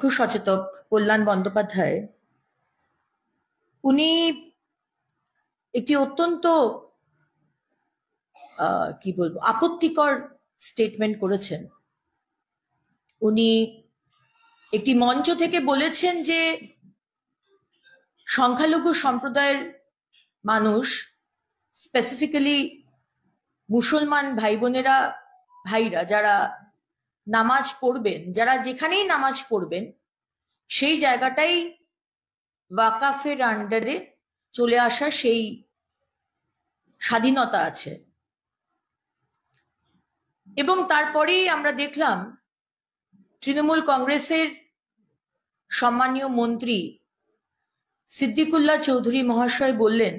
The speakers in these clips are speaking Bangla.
মুখ্য সচেতক কল্যাণ বন্দ্যোপাধ্যায় উনি একটি অত্যন্ত কি বলবো আপত্তিকর স্টেটমেন্ট করেছেন। উনি একটি মঞ্চ থেকে বলেছেন যে সংখ্যালঘু সম্প্রদায়ের মানুষ, স্পেসিফিক্যালি মুসলমান ভাই বোনেরা, ভাইরা যারা নামাজ পড়বেন, যারা যেখানেই নামাজ পড়বেন সেই জায়গাটাই ওয়াকাফের আন্ডারে চলে আসার সেই স্বাধীনতা আছে। এবং তারপরেই আমরা দেখলাম তৃণমূল কংগ্রেসের সম্মানীয় মন্ত্রী সিদ্দিকুল্লাহ চৌধুরী মহাশয় বললেন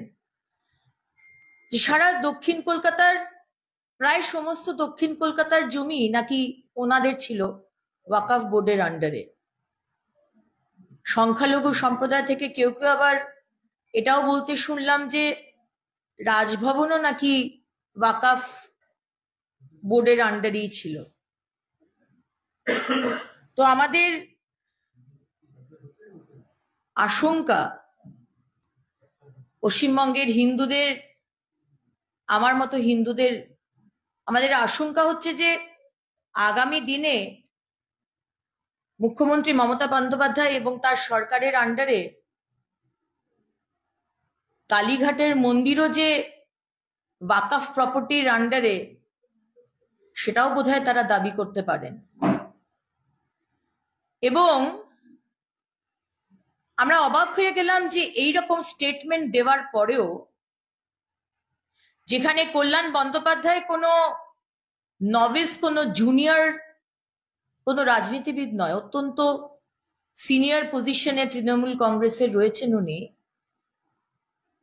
যে সারা দক্ষিণ কলকাতার প্রায় সমস্ত দক্ষিণ কলকাতার জমি নাকি ওনাদের ছিল ওয়াকাফ বোর্ডের আন্ডারে। সংখ্যালঘু সম্প্রদায় থেকে কেউ কেউ আবার এটাও বলতে শুনলাম যে রাজভবনও নাকি ওয়াকাফ বোর্ডের আন্ডারেই ছিল। তো আমাদের আশঙ্কা, পশ্চিমবঙ্গের হিন্দুদের, আমার মতো হিন্দুদের, আমাদের আশঙ্কা হচ্ছে যে আগামী দিনে মুখ্যমন্ত্রী মমতা বন্দ্যোপাধ্যায় এবং তার সরকারের আন্ডারে কালীঘাটের মন্দিরও যে ওয়াকাফ প্রপার্টির আন্ডারে, সেটাও বোধহয় তারা দাবি করতে পারেন। এবং আমরা অবাক হয়ে গেলাম যে এইরকম স্টেটমেন্ট দেওয়ার পরেও, যেখানে কল্যাণ বন্দ্যোপাধ্যায় কোনো নভিস, কোনো জুনিয়র, কোনো রাজনীতিবিদ নয়, অত্যন্ত সিনিয়র পজিশনে তৃণমূল কংগ্রেসের রয়েছেন উনি,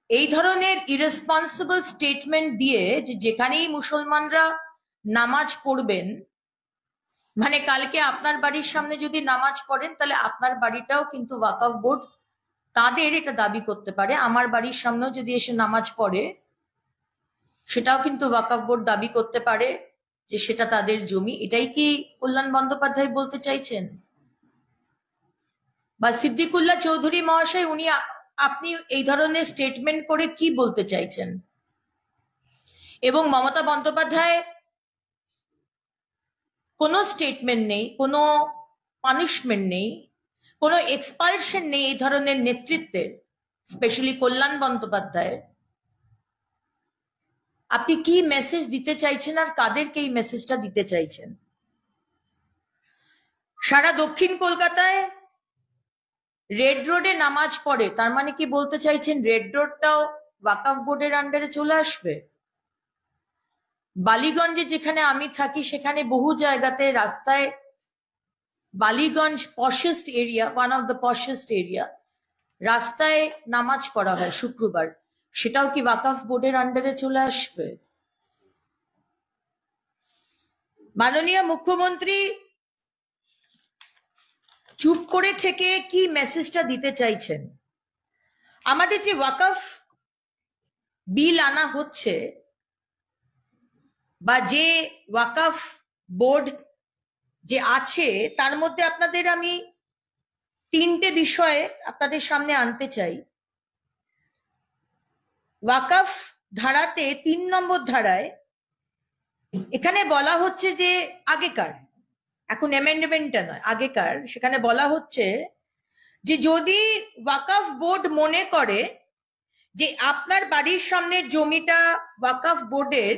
এই ধরনের ইরেসপন্সিবল স্টেটমেন্ট দিয়ে যে যেখানেই মুসলমানরা নামাজ পড়বেন, মানে কালকে আপনার বাড়ির সামনে যদি নামাজ পড়েন তাহলে আপনার বাড়িটাও কিন্তু ওয়াকফ বোর্ড তাদের এটা দাবি করতে পারে। আমার বাড়ির সামনেও যদি এসে নামাজ পড়ে সেটাও কিন্তু ওয়াকফ বোর্ড দাবি করতে পারে যে সেটা তাদের জমি। এটাই কি কল্যাণ বন্দ্যোপাধ্যায় বলতে চাইছেন? বা সিদ্দিকুল্লাহ চৌধুরী মহাশয়, উনি আপনি এই ধরনের স্টেটমেন্ট করে কি বলতে চাইছেন? এবং মমতা বন্দ্যোপাধ্যায় কোনো স্টেটমেন্ট নেই, কোনো পানিশমেন্ট নেই, কোনো এক্সপালশন নেই এই ধরনের নেতৃত্বের, স্পেশালি কল্যাণ বন্দ্যোপাধ্যায়ের। আপনি কি মেসেজ দিতে চাইছেন আর কাদেরকে এই মেসেজটা দিতে চাইছেন? সারা দক্ষিণ কলকাতায় রেড রোডে নামাজ পড়ে, তার মানে কি বলতে চাইছেন রেড রোডটাও ওয়াকফ বোর্ডের আন্ডারে চলে আসবে? বালিগঞ্জে যেখানে আমি থাকি সেখানে বহু জায়গাতে রাস্তায়, Ballygunge পশেস্ট area, one of the পশেস্ট area, রাস্তায় নামাজ পড়া হয় শুক্রবার, সেটাও কি ওয়াকফ বোর্ডের আন্ডারে চলে আসবে? মাননীয় মুখ্যমন্ত্রী চুপ করে থেকে কি মেসেজটা দিতে চাইছেন? আমাদের যে ওয়াকফ বিল আনা হচ্ছে বা যে ওয়াকফ বোর্ড যে আছে, তার মধ্যে আপনাদের আমি তিনটে বিষয়ে আপনাদের সামনে আনতে চাই। ওয়াকফ ধারাতে ৩ নম্বর ধারায় এখানে বলা হচ্ছে যে আগেকার, এখন অ্যামেন্ডমেন্টটা নয়, আগেকার, সেখানে বলা হচ্ছে যে যদি ওয়াকফ বোর্ড মনে করে যে আপনার বাড়ির সামনে জমিটা ওয়াকফ বোর্ডের,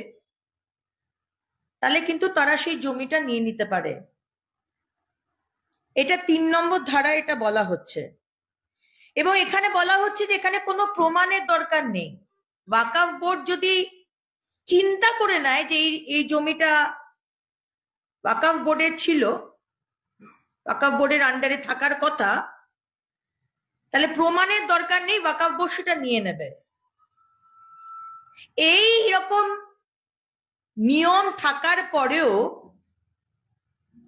তাহলে কিন্তু তারা সেই জমিটা নিয়ে নিতে পারে। এটা ৩ নম্বর ধারায় এটা বলা হচ্ছে। এবং এখানে বলা হচ্ছে যে এখানে কোনো প্রমাণের দরকার নেই। ওয়াকফ বোর্ড যদি চিন্তা করে নেয় যে এই জমিটা ওয়াকফ বোর্ডের ছিল, ওয়াকফ বোর্ডের আন্ডারে থাকার কথা, তাহলে প্রমাণের দরকার নেই, ওয়াকফ বোর্ড সেটা নিয়ে নেবে। এই রকম নিয়ম থাকার পরেও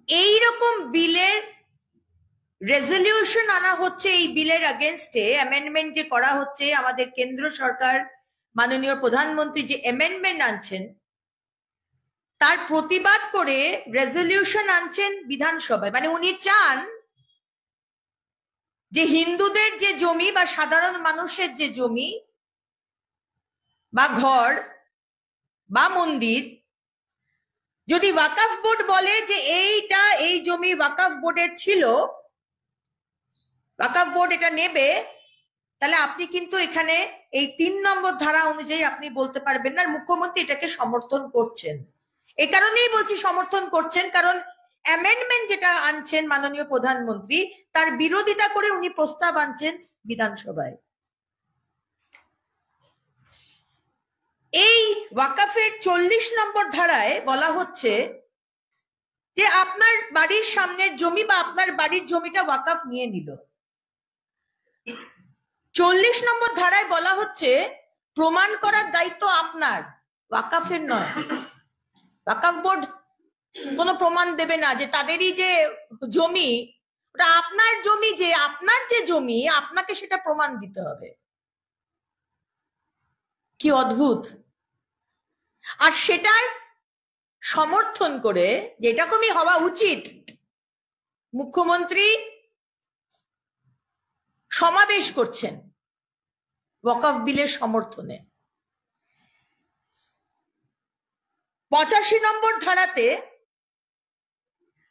এই রকম বিলের রেজলিউশন আনা হচ্ছে, এই বিলের এগেনস্টে অ্যামেন্ডমেন্ট যে করা হচ্ছে, আমাদের কেন্দ্র সরকার, মাননীয় প্রধানমন্ত্রী যে অ্যামেন্ডমেন্ট আনছেন তার প্রতিবাদ করে রেজলিউশন আনছেন বিধানসভায়। মানে উনি চান যে হিন্দুদের যে জমি বা সাধারণ মানুষের যে জমি বা ঘর বা মন্দির, যদি ওয়াকফ বোর্ড বলে যে এই জমি ওয়াকফ বোর্ডের ছিল, ওয়াকফ বোর্ড এটা নেবে, তাহলে আপনি কিন্তু এখানে এই 3 নম্বর ধারা অনুযায়ী আপনি বলতে পারবেন না। মুখ্যমন্ত্রী এটাকে সমর্থন করছেন। এই কারণেই বলছি সমর্থন করছেন, কারণ অ্যামেন্ডমেন্ট যেটা আনছেন মাননীয় প্রধানমন্ত্রী, তার বিরোধিতা করে উনি প্রস্তাব আনছেন বিধানসভায়। এই ওয়াকফের 40 নম্বর ধারায় বলা হচ্ছে যে আপনার বাড়ির সামনের জমি বা আপনার বাড়ির জমিটা ওয়াকফ নিয়ে নিল। 40 নম্বর ধারায় বলা হচ্ছে প্রমাণ করার দায়িত্ব আপনার, ওয়াকফের নয়। ওয়াকফ বোর্ড কোনো প্রমাণ দেবে না যে তাদেরই যে জমি, ওটা আপনার জমি, যে আপনার যে জমি আপনাকে সেটা প্রমাণ দিতে হবে। কি অদ্ভুত! আর সেটার সমর্থন করে, যেটা কমই হওয়া উচিত, মুখ্যমন্ত্রী সমাবেশ করছেন ওয়াকফ বিলের সমর্থনে। 85 নম্বর ধারাতে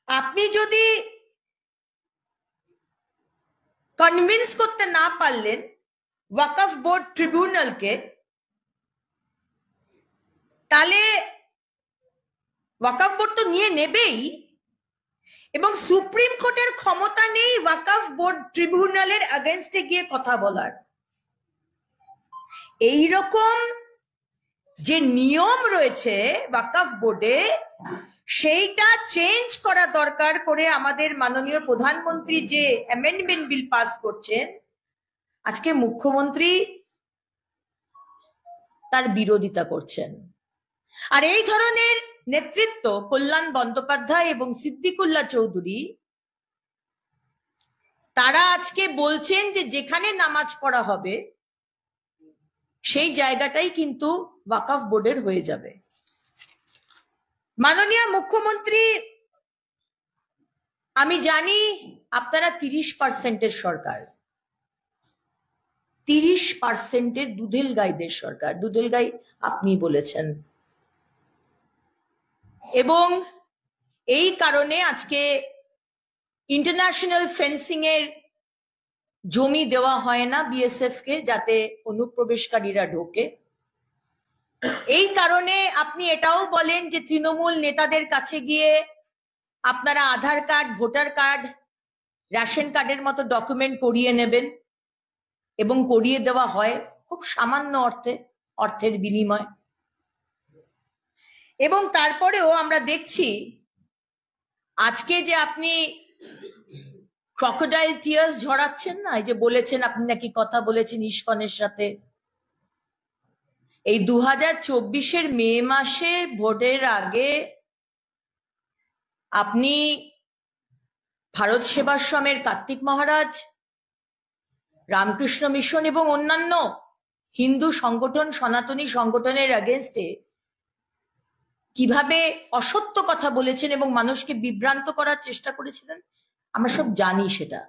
আপনি যদি কনভিন্স করতে না পারলেন ওয়াকফ বোর্ড ট্রিবিউনালকে, তাহলে ওয়াকফ বোর্ড তো নিয়ে নেবেই, এবং সুপ্রিম কোর্টের ক্ষমতা নেই ওয়াকফ বোর্ড ট্রিবিউনালের এগেইনস্টে গিয়ে কথা বলার। এই রকম যে নিয়ম রয়েছে ওয়াকফ বোর্ডে, সেইটা চেঞ্জ করা দরকার করে আমাদের মাননীয় প্রধানমন্ত্রী যে অ্যামেন্ডমেন্ট বিল পাস করছেন, আজকে মুখ্যমন্ত্রী তার বিরোধিতা করছেন। আর এই ধরনের নেতৃত্ব কল্যাণ বন্দ্যোপাধ্যায় এবং সিদ্দিকুল্লাহ চৌধুরী, তারা আজকে বলছেন যে যেখানে নামাজ পড়া হবে সেই জায়গাটাই কিন্তু ওয়াকফ বোর্ডের হয়ে যাবে। মাননীয় মুখ্যমন্ত্রী, আমি জানি আপনারা 30% সরকার, 30% দুধেল গাইদের সরকার। দুধেল গাই আপনি বলেছেন, এবং এই কারণে আজকে ইন্টারন্যাশনাল ফেন্সিং এর জমি দেওয়া হয় না বিএসএফ কে, যাতে অনুপ্রবেশকারীরা ঢোকে। এই কারণে আপনি এটাও বলেন যে তৃণমূল নেতাদের কাছে গিয়ে আপনারা আধার কার্ড, ভোটার কার্ড, রেশন কার্ডের মতো ডকুমেন্ট করিয়ে নেবেন, এবং করিয়ে দেওয়া হয় খুব সামান্য অর্থের বিনিময়। এবং তারপরেও আমরা দেখছি আজকে যে আপনি ক্রকোডাইল টিয়ার্স ঝরাচ্ছেন না, এই যে বলেছেন আপনি নাকি কথা বলেছেন ইস্কনের সাথে, এই 2024-এর মে মাসে ভোটের আগে আপনি ভারত সেবাশ্রমের কার্তিক মহারাজ, রামকৃষ্ণ মিশন এবং অন্যান্য হিন্দু সংগঠন, সনাতনী সংগঠনের এগেইনস্টে কিভাবে অসত্য কথা বলেছেন এবং মানুষকে বিভ্রান্ত করার চেষ্টা করেছিলেন, আমরা সব জানি সেটা।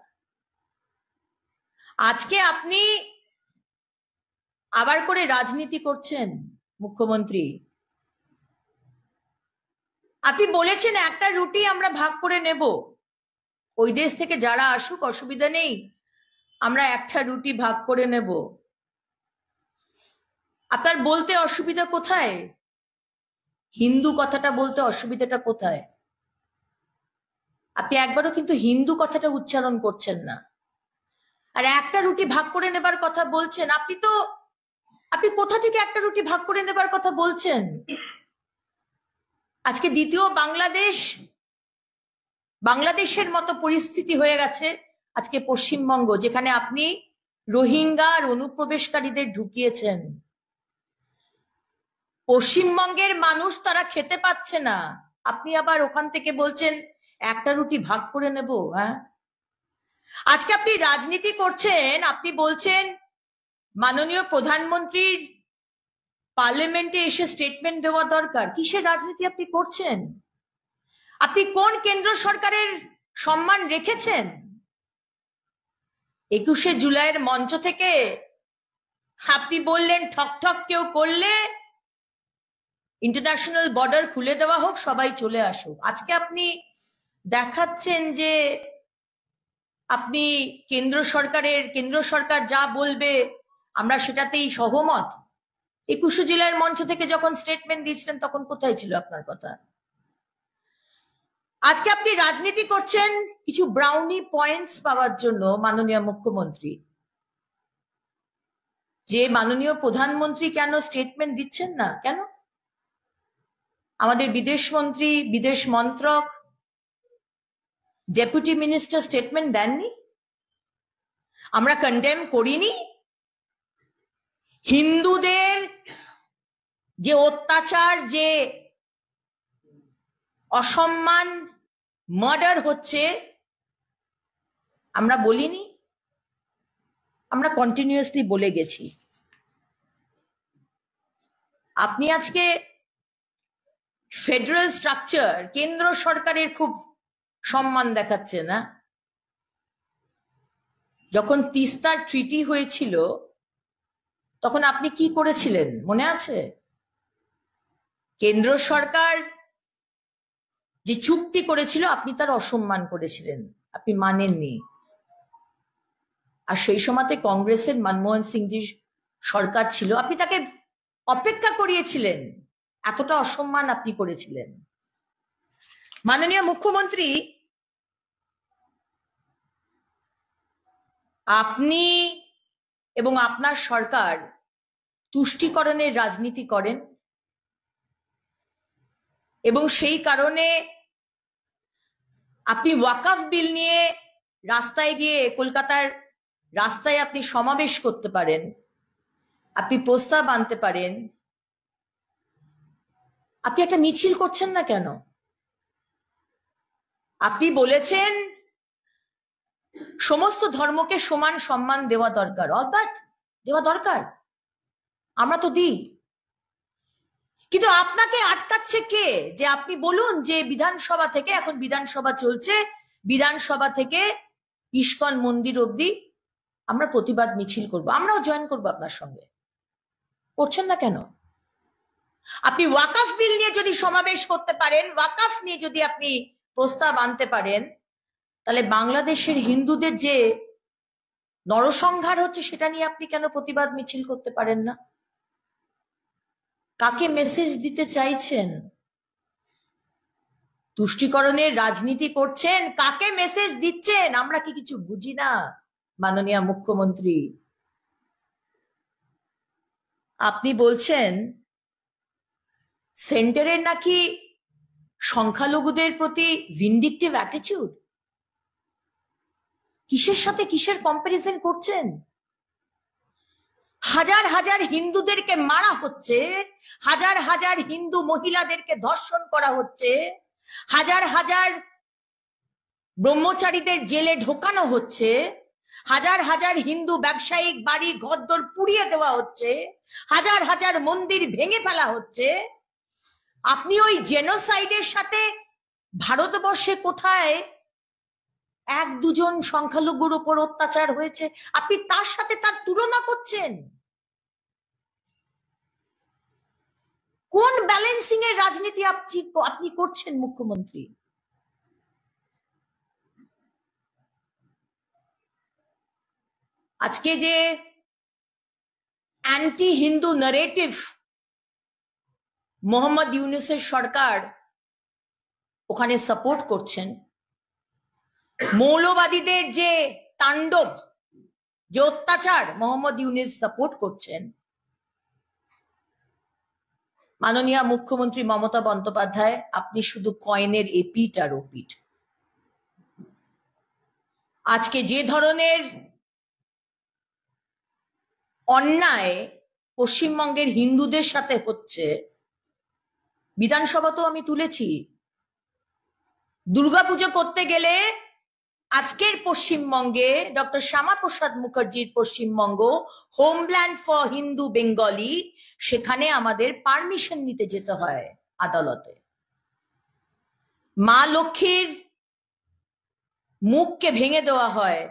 আজকে আপনি আবার করে রাজনীতি করছেন মুখ্যমন্ত্রী। আপনি বলেছেন একটা রুটি আমরা ভাগ করে নেব, ওই দেশ থেকে যারা আসুক অসুবিধা নেই, আমরা একটা রুটি ভাগ করে নেব। আপনার বলতে অসুবিধা কোথায়? হিন্দু কথাটা বলতে অসুবিধাটা কোথায়? আপনি একবারও কিন্তু হিন্দু কথাটা উচ্চারণ করছেন না, আর একটা রুটি ভাগ করে নেবার কথা বলছেন। আপনি কোথা থেকে একটা রুটি ভাগ করে নেবার কথা বলছেন? আজকে দ্বিতীয় বাংলাদেশের মতো পরিস্থিতি হয়ে গেছে আজকে পশ্চিমবঙ্গ, যেখানে আপনি রোহিঙ্গা আর অনুপ্রবেশকারীদের ঢুকিয়েছেন। পশ্চিমবঙ্গের মানুষ তারা খেতে পাচ্ছে না, আপনি আবার ওখান থেকে বলছেন একটা রুটি ভাগ করে নেব। হ্যাঁ, আজকে আপনি রাজনীতি করছেন, আপনি বলছেন মাননীয় প্রধানমন্ত্রীর পার্লামেন্টে এসে স্টেটমেন্ট দেওয়া দরকার। কিসের রাজনীতি আপনি করছেন? আপনি কোন কেন্দ্র সরকারের সম্মান রেখেছেন? 21শে জুলাইয়ের মঞ্চ থেকে আপনি বললেন ঠক ঠক কেউ করলে ইন্টারন্যাশনাল বর্ডার খুলে দেওয়া হোক, সবাই চলে আসুক। আজকে আপনি দেখাচ্ছেন যে আপনি কেন্দ্র সরকার যা বলবে আমরা সেটাতেই সহমত। 21শে জুলাইয়ের মঞ্চ থেকে যখন স্টেটমেন্ট দিয়েছিলেন তখন কোথায় ছিল আপনার কথা? আজকে আপনি রাজনীতি করছেন কিছু ব্রাউনি পয়েন্টস পাওয়ার জন্য। মাননীয় মুখ্যমন্ত্রী, যে মাননীয় প্রধানমন্ত্রী কেন স্টেটমেন্ট দিচ্ছেন না? কেন আমাদের বিদেশ মন্ত্রী, বিদেশ মন্ত্রক, ডেপুটি মিনিস্টার স্টেটমেন্ট দেননি? আমরা কন্ডেম করিনি? হিন্দুদের যে অত্যাচার, যে অসম্মান, মার্ডার হচ্ছে, আমরা বলিনি? আমরা কন্টিনিউয়াসলি বলে গেছি। আপনি আজকে ফেডারেল স্ট্রাকচার, কেন্দ্র সরকারের খুব সম্মান দেখাচ্ছে না? যখন তিস্তার ট্রিটি হয়েছিল তখন আপনি কি করেছিলেন মনে আছে? কেন্দ্র সরকার যে চুক্তি করেছিল আপনি তার অসম্মান করেছিলেন, আপনি মানেননি। আর সেই সময়তে কংগ্রেসের মনমোহন সিংজি সরকার ছিল, আপনি তাকে অপেক্ষা করিয়েছিলেন, এতটা অসম্মান আপনি করেছিলেন। মাননীয় মুখ্যমন্ত্রী, আপনি এবং আপনার সরকার তুষ্টিকরণের রাজনীতি করেন এবং সেই কারণে আপনি ওয়াকফ বিল নিয়ে রাস্তায় গিয়ে, কলকাতার রাস্তায় আপনি সমাবেশ করতে পারেন, আপনি প্রস্তাব আনতে পারেন, আপনি একটা মিছিল করছেন না কেন? আপনি বলেছেন সমস্ত ধর্মকে সমান সম্মান দেওয়া দরকার, অর্থাৎ দেওয়া দরকার, আমরা তো দিই, কিন্তু আপনাকে আটকাচ্ছে কে? যে আপনি বলুন যে বিধানসভা থেকে, এখন বিধানসভা চলছে, বিধানসভা থেকে ইস্কন মন্দির অবধি আমরা প্রতিবাদ মিছিল করব, আমরাও জয়েন করব আপনার সঙ্গে। করছেন না কেন? আপনি ওয়াকফ বিল নিয়ে যদি সমাবেশ করতে পারেন, ওয়াকফ নিয়ে যদি আপনি প্রস্তাব আনতে পারেন, তাহলে বাংলাদেশের হিন্দুদের যে নরসংহার হচ্ছে সেটা নিয়ে আপনি কেন প্রতিবাদ মিছিল করতে পারেন না? কাকে মেসেজ দিতে চাইছেন? তুষ্টিকরণের রাজনীতি করছেন, কাকে মেসেজ দিচ্ছেন আমরা কি কিছু বুঝি না? মাননীয় মুখ্যমন্ত্রী, আপনি বলছেন সেন্টারের নাকি সংখ্যালঘুদের প্রতি ভিন্ডিকটিভ অ্যাটিটিউড। কিসের সাথে কিসের কম্পারিজন করছেন? হাজার হাজার হিন্দুদেরকে মারা হচ্ছে, হাজার হাজার হিন্দু মহিলাদেরকে ধর্ষণ করা হচ্ছে, হাজার হাজার ব্রহ্মচারীদের জেলে ঢোকানো হচ্ছে, হাজার হাজার হিন্দু ব্যবসায়িক বাড়ি ঘরদোর পুড়িয়ে দেওয়া হচ্ছে, হাজার হাজার মন্দির ভেঙে ফেলা হচ্ছে। আপনি ওই জেনোসাইডের সাথে ভারতবর্ষে কোথায় এক দুজন সংখ্যালঘুর উপর অত্যাচার হয়েছে আপনি তার সাথে তার তুলনা করছেন? কোন ব্যালেন্সিং এর রাজনীতি আপনি করছেন মুখ্যমন্ত্রী? আজকে যে অ্যান্টি হিন্দু ন্যারেটিভ মোহাম্মদ ইউনূসের সরকার ওখানে সাপোর্ট করছেন, মৌলবাদীদের যে তাণ্ডব, যে অত্যাচার মোহাম্মদ ইউনূস সাপোর্ট করছেন, মাননীয় মুখ্যমন্ত্রী মমতা বন্দ্যোপাধ্যায় আপনি শুধু কয়েনের এপিঠ আর ওপিঠ। আজকে যে ধরনের অন্যায় পশ্চিমবঙ্গের হিন্দুদের সাথে হচ্ছে, বিধানসভা তো আমি তুলেছি, দুর্গাপুজো করতে গেলে আজকের পশ্চিমবঙ্গে ডক্টর শ্যামাপ্রসাদ মুখার্জির Paschimbanga, homeland for Hindu Bengali, সেখানে আমাদের পারমিশন নিতে যেতে হয় আদালতে। মা লক্ষ্মীর মুখকে ভেঙে দেওয়া হয়,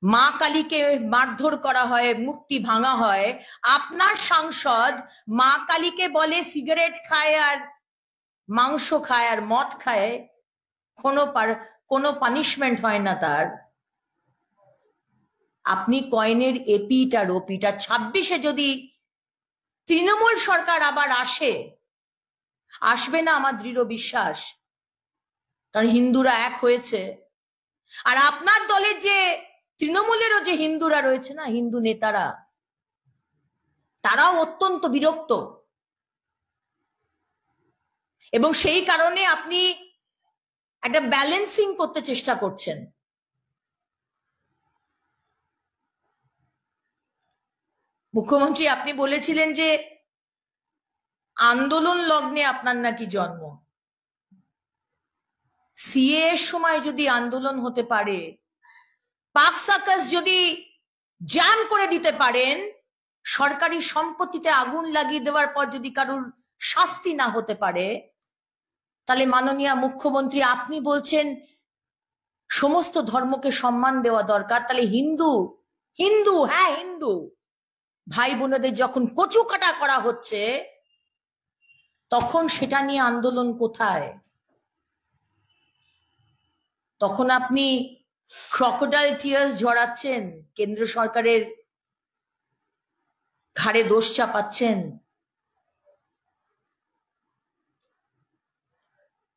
মা কালীকে মারধর করা হয়, মূর্তি ভাঙা হয়, আপনার সাংসদ মা কালীকে বলে সিগারেট খায় আর মাংস খায় আর মদ খায়, কোনো পানিশমেন্ট হয় না তার। আপনি কয়েনের এপিট আর ওপিট। আর 26-এ যদি তৃণমূল সরকার আবার আসবে না আমার দৃঢ় বিশ্বাস, কারণ হিন্দুরা এক হয়েছে। আর আপনার দলের যে তৃণমূলেরও যে হিন্দুরা রয়েছে না, হিন্দু নেতারা, তারাও অত্যন্ত বিরক্ত, এবং সেই কারণে আপনি একটা ব্যালেন্সিং করতে চেষ্টা করছেন। মুখ্যমন্ত্রী আপনি বলেছিলেন যে আন্দোলন লগ্নে আপনার নাকি জন্ম। সিএ এর সময় যদি আন্দোলন হতে পারে, পাক সার্কাস যদি জ্যাম করে দিতে পারেন, সরকারি সম্পত্তিতে আগুন লাগিয়ে দেওয়ার পর যদি কারুর শাস্তি না হতে পারে, তাহলে মাননীয় মুখ্যমন্ত্রী আপনি বলছেন সমস্ত ধর্মকে সম্মান দেওয়া দরকার। তাহলে হিন্দু ভাই বোনদের যখন কচু কাটা করা হচ্ছে, তখন সেটা নিয়ে আন্দোলন কোথায়? তখন আপনি ক্রকোডাইল টিয়ার্স ঝরাচ্ছেন, কেন্দ্র সরকারের ঘাড়ে দোষ চাপাচ্ছেন।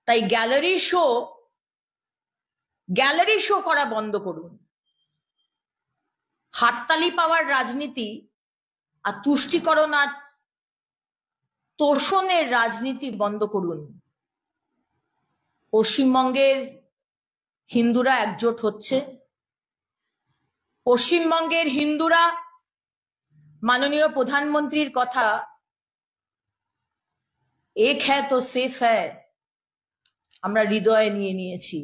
তাই গ্যালারি শো করা বন্ধ করুন। হাততালি পাওয়ার রাজনীতি আর তুষ্টিকরণ আর তোষণের রাজনীতি বন্ধ করুন। পশ্চিমবঙ্গের হিন্দুরা একজোট হচ্ছে। পশ্চিমবঙ্গের হিন্দুরা মাননীয় প্রধানমন্ত্রীর কথা এক হ্যায় তো সেফ হ্যায় আমরা হৃদয়ে নিয়ে নিয়েছি,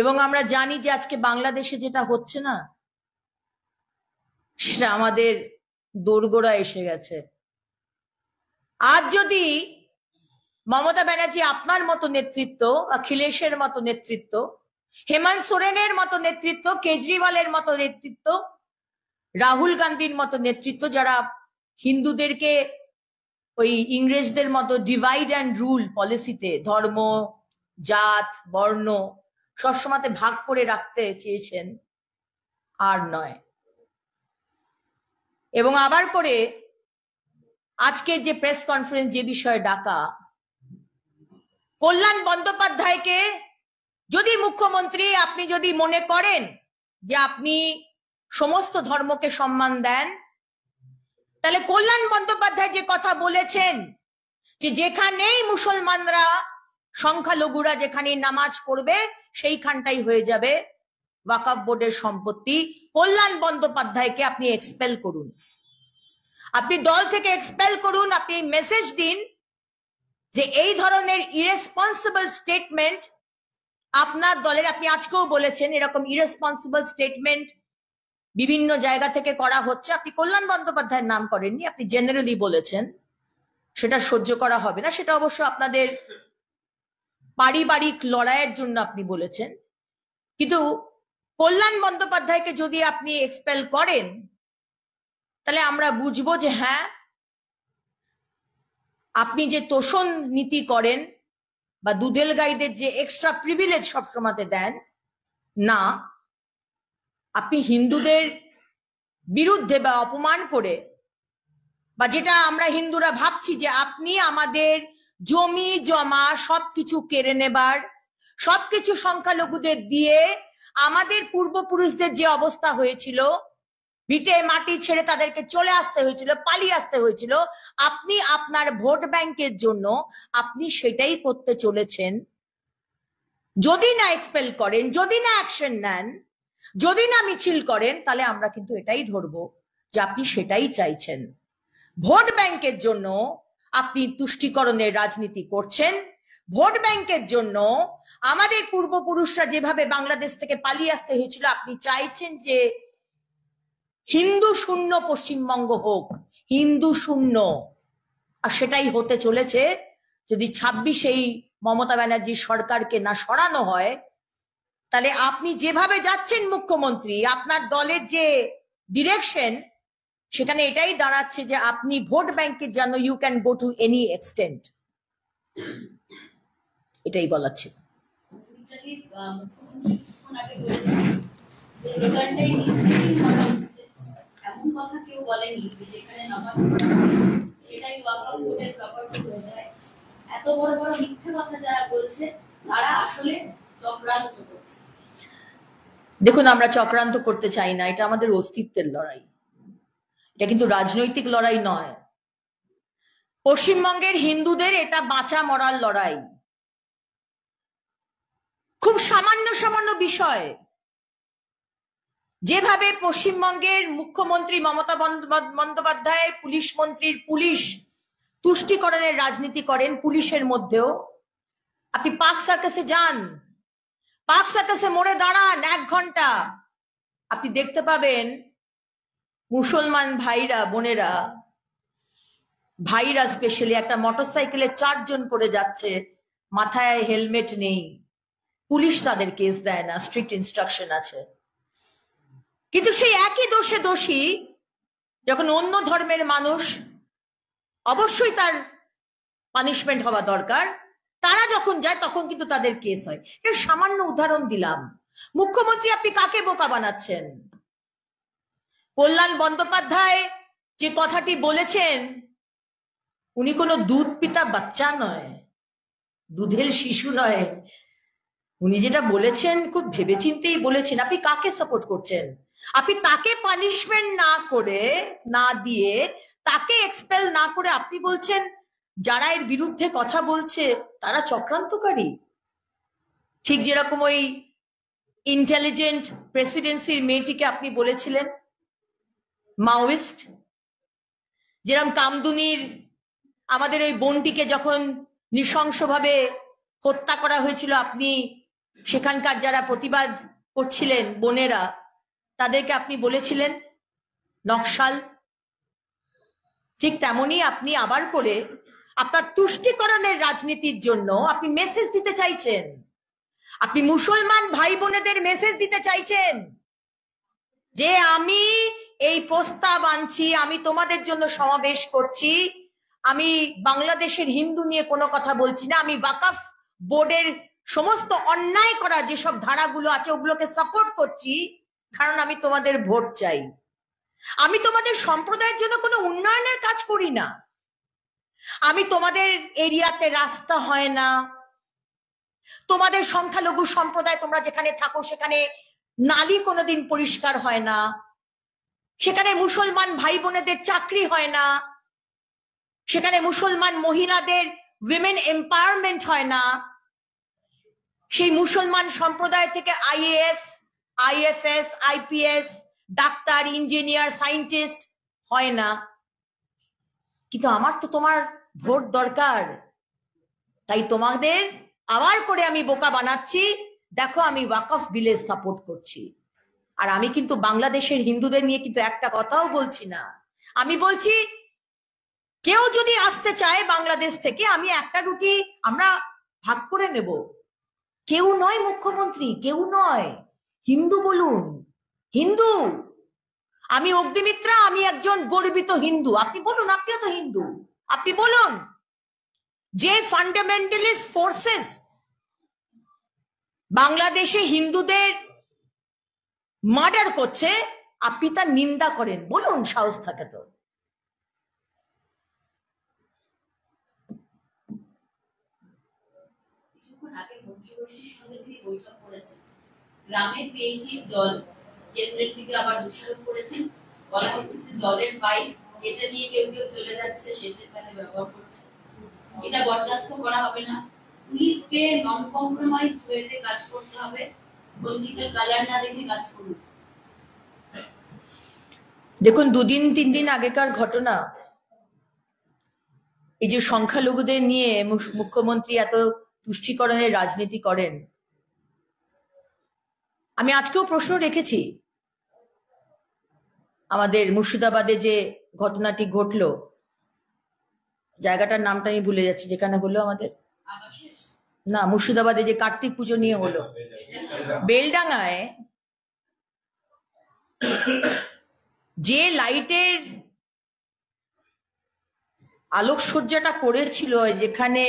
এবং আমরা জানি যে আজকে বাংলাদেশে যেটা হচ্ছে না, সেটা আমাদের দোরগোড়া এসে গেছে। আজ যদি মমতা ব্যানার্জি আপনার মতো নেতৃত্ব, অখিলেশের মতো নেতৃত্ব, হেমন্ত সোরেনের মতো নেতৃত্ব, কেজরিওয়ালের মতো নেতৃত্ব, রাহুল গান্ধীর মতো নেতৃত্ব, যারা হিন্দুদেরকে ওই ইংরেজদের মতো ডিভাইড অ্যান্ড রুল পলিসিতে ধর্ম, জাত, বর্ণ সবসময় ভাগ করে রাখতে চেয়েছেন, আর নয়। এবং আবার করে আজকে যে প্রেস কনফারেন্স যে বিষয়ে ডাকা, কল্যাণ বন্দ্যোপাধ্যায়কে যদি মুখ্যমন্ত্রী আপনি যদি মনে করেন যে আপনি সমস্ত ধর্মকে সম্মান দেন, তাহলে কল্যাণ বন্দ্যোপাধ্যায় যে কথা বলেছেন যে যেখানেই মুসলমানরা, সংখ্যালঘুরা যেখানে নামাজ পড়বে সেইখানটাই হয়ে যাবে ওয়াকফ বোর্ডের সম্পত্তি, কল্যাণ বন্দ্যোপাধ্যায়কে আপনি এক্সপেল করুন, আপনি দল থেকে এক্সপেল করুন। আপনি মেসেজ দিন যে এই ধরনের ইরেসপন্সিবল স্টেটমেন্ট আপনার দলের, আপনি আজকেও বলেছেন এরকম ইরেসপন্সিবল স্টেটমেন্ট বিভিন্ন জায়গা থেকে করা হচ্ছে। আপনি কল্যাণ বন্দ্যোপাধ্যায়ের নাম করেননি, আপনি জেনারেলি বলেছেন। সেটা সহ্য করা হবে না, সেটা অবশ্য আপনাদের পারিবারিক লড়াইয়ের জন্য আপনি বলেছেন। কিন্তু কল্যাণ বন্দ্যোপাধ্যায়কে যদি আপনি এক্সপেল করেন, তাহলে আমরা বুঝবো যে হ্যাঁ, আপনি যে তোষণ নীতি করেন বা দুধেল গাইদের যে এক্সট্রা প্রিভিলেজ সবসময় দেন না, আপনি হিন্দুদের বিরুদ্ধে বা অপমান করে, বা যেটা আমরা হিন্দুরা ভাবছি যে আপনি আমাদের জমি জমা সবকিছু কেড়ে নেবার, সবকিছু সংখ্যালঘুদের দিয়ে আমাদের পূর্বপুরুষদের যে অবস্থা হয়েছিল, ভিটে মাটি ছেড়ে তাদেরকে চলে আসতে হয়েছিল, পালিয়ে আসতে হয়েছিল, আপনি আপনার ভোট ব্যাংকের জন্য আপনি সেটাই করতে চলেছেন। যদি না এক্সপেল করেন, যদি না অ্যাকশন নেন, যদি না মিছিল করেন, তাহলে আমরা কিন্তু এটাই ধরবো যে আপনি সেটাই চাইছেন। ভোট ব্যাংকের জন্য আপনি তুষ্টিকরণের রাজনীতি করছেন। ভোট ব্যাংকের জন্য আমাদের পূর্বপুরুষরা যেভাবে বাংলাদেশ থেকে পালিয়ে আসতে হয়েছিল, আপনি চাইছেন যে হিন্দু শূন্য পশ্চিমবঙ্গ হোক, হিন্দু শূন্য। আর সেটাই হতে চলেছে যদি 26 এই মমতা ব্যানার্জির সরকারকে না সরানো হয়। তাহলে আপনি যেভাবে যাচ্ছেন মুখ্যমন্ত্রী, আপনার দলের যে ডিরেকশন, সেখানে এটাই দাঁড়াচ্ছে যে আপনি ভোট ব্যাংকের জন্য you can go to any extent, এটাই বলার ছিল। এমন কথা কেউ বলেনি যে যেখানে নামাজ সেটাই ওয়াকফ বোর্ডের প্রপার্টি হয়ে যায়। এত বড় বড় মিথ্যা কথা যারা বলছে তারা আসলে চক্রান্ত করছে। দেখুন, আমরা চক্রান্ত করতে চাই না, এটা আমাদের অস্তিত্বের লড়াই, এটা কিন্তু রাজনৈতিক লড়াই নয়। পশ্চিমবঙ্গের হিন্দুদের এটা বাঁচা মরার লড়াই। খুব সামান্য সামান্য বিষয় যেভাবে পশ্চিমবঙ্গের মুখ্যমন্ত্রী মমতা বন্দ্যোপাধ্যায় পুলিশ মন্ত্রীর পুলিশ তুষ্টিকরণের রাজনীতি করেন, পুলিশের মধ্যেও আপনি পার্ক সার্কাসে যান, পার্ক সার্কাসে মোড়ে দাঁড়ান 1 ঘন্টা, আপনি দেখতে পাবেন মুসলমান ভাইরা বোনেরা, ভাইরা স্পেশালি একটা মোটরসাইকেলে 4 জন করে যাচ্ছে, মাথায় হেলমেট নেই, পুলিশ তাদের কেস দেয় না, স্ট্রিক্ট ইনস্ট্রাকশন আছে। কিন্তু সেই একই দোষে দোষী যখন অন্য ধর্মের মানুষ, অবশ্যই তার পানিশমেন্ট হওয়া দরকার, তারা যখন যায় তখন কিন্তু তাদের কেস হয়। এটা সামান্য উদাহরণ দিলাম। মুখ্যমন্ত্রী আপনি কাকে বোকা বানাচ্ছেন? কল্যাণ বন্দ্যোপাধ্যায় যে কথাটি বলেছেন, উনি কোনো দুধ পিতা বাচ্চা নয়, দুধের শিশু নয়। উনি যেটা বলেছেন খুব ভেবেচিন্তেই বলেছেন। আপনি কাকে সাপোর্ট করছেন? আপনি তাকে পানিশমেন্ট না করে, না দিয়ে, তাকে এক্সপেল না করে আপনি বলছেন যারা এর বিরুদ্ধে কথা বলছে তারা চক্রান্তকারী। ঠিক যেরকম ওই ইন্টেলিজেন্ট প্রেসিডেন্সির মেয়েটিকে আপনি বলেছিলেন মাওয়িস্ট, যেরকম কামদুনির আমাদের ওই বোনটিকে যখন নৃশংসভাবে হত্যা করা হয়েছিল, আপনি সেখানকার যারা প্রতিবাদ করছিলেন বোনেরা, তাদেরকে আপনি বলেছিলেন নকশাল। ঠিক তেমনি আপনি আবার করে আপনার তুষ্টিকরণের রাজনীতির জন্য আপনি মেসেজ দিতে চাইছেন, আপনি মুসলমান ভাই বোনেদের মেসেজ দিতে চাইছেন যে আমি এই প্রস্তাব আনছি, আমি তোমাদের জন্য সমাবেশ করছি, আমি বাংলাদেশের হিন্দু নিয়ে কোনো কথা বলছি না, আমি ওয়াকফ বোর্ডের সমস্ত অন্যায় করা যেসব ধারাগুলো আছে ওগুলোকে সাপোর্ট করছি, কারণ আমি তোমাদের ভোট চাই। আমি তোমাদের সম্প্রদায়ের জন্য কোনো উন্নয়নের কাজ করি না। আমি তোমাদের এরিয়াতে রাস্তা হয় না, তোমাদের সংখ্যালঘু সম্প্রদায় তোমরা যেখানে থাকো সেখানে নালী কোনোদিন পরিষ্কার হয় না, সেখানে মুসলমান ভাই বোনেদের চাকরি হয় না, সেখানে মুসলমান মহিলাদের উইমেন এম্পাওয়ারমেন্ট হয় না, সেই মুসলমান সম্প্রদায় থেকে IAS, IFS, IPS, doctor, engineer, scientist হয় না। কিন্তু আমার তো তোমার ভোট দরকার, তাই তোমাদের আবার করে আমি বোকা বানাচ্ছি। দেখো, আমি ওয়াকফ বিলের সাপোর্ট করছি, আর আমি কিন্তু বাংলাদেশের হিন্দুদের নিয়ে কিন্তু একটা কথাও বলছি না। আমি বলছি কেউ যদি আসতে চায় বাংলাদেশ থেকে, আমি একটা রুটি আমরা ভাগ করে নেব। কেউ নয় মুখ্যমন্ত্রী, কেউ নয়, হিন্দু বলুন, হিন্দু। আমি অগ্নিমিত্রা, আমি একজন গর্বিত হিন্দু। আপনি বলুন, আপনিও তো হিন্দু, আপনি বলুন যে ফান্ডামেন্টালিস্ট ফোর্সেস বাংলাদেশে হিন্দুদের মার্ডার করছে, আপনি তার নিন্দা করেন, বলুন, সাহস থাকে তো। কিছুক্ষণ আগে মন্ত্রিগোষ্ঠীর সঙ্গে তিনি বৈঠক করেছেন, গ্রামের পেয়েছি জল কেন্দ্রের দিকে আবার দোষারোপ করেছেন। বলা হচ্ছে যে জলের পাইপ এটা নিয়ে কেউ কেউ চলে যাচ্ছে, সেচের কাজে ব্যবহার করছে। এটা বরদাস্ত করা হবে না। পুলিশকে নন কম্প্রোমাইজ ওয়েতে কাজ করতে হবে, পলিটিক্যাল কালার না দেখে কাজ করুন। দেখুন, 2-3 দিন আগেকার ঘটনা, এই যে সংখ্যালঘুদের নিয়ে মুখ্যমন্ত্রী এত তুষ্টিকরণের রাজনীতি করেন, আমি আজকেও প্রশ্ন রেখেছি। আমাদের মুর্শিদাবাদে যে ঘটনাটি ঘটলো, জায়গাটার নামটা আমি ভুলে যাচ্ছি, যেখানে হলো আমাদের না, মুর্শিদাবাদে যে কার্তিক পুজো নিয়ে হলো, বেলডাঙ্গায় যে লাইটের আলোকসজ্জাটা করেছিল, যেখানে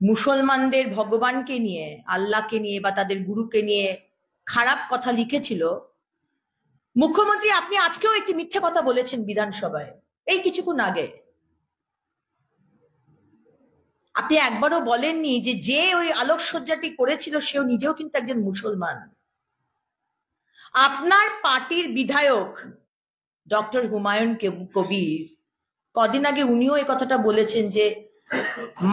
মুসলমানদের ভগবানকে নিয়ে, আল্লাহকে নিয়ে বা তাদের গুরুকে নিয়ে খারাপ কথা লিখেছিল, মুখ্যমন্ত্রী আপনি আজকেও একটি মিথ্যে কথা বলেছেন বিধানসভায় এই কিছুক্ষণ আগে। আপনি একবারও বলেননি যে যে ওই আলোকসজ্জাটি করেছিল সেও নিজেও কিন্তু একজন মুসলমান। আপনার পার্টির বিধায়ক ডক্টর হুমায়ুন কবির কদিন আগে উনিও এই কথাটা বলেছেন যে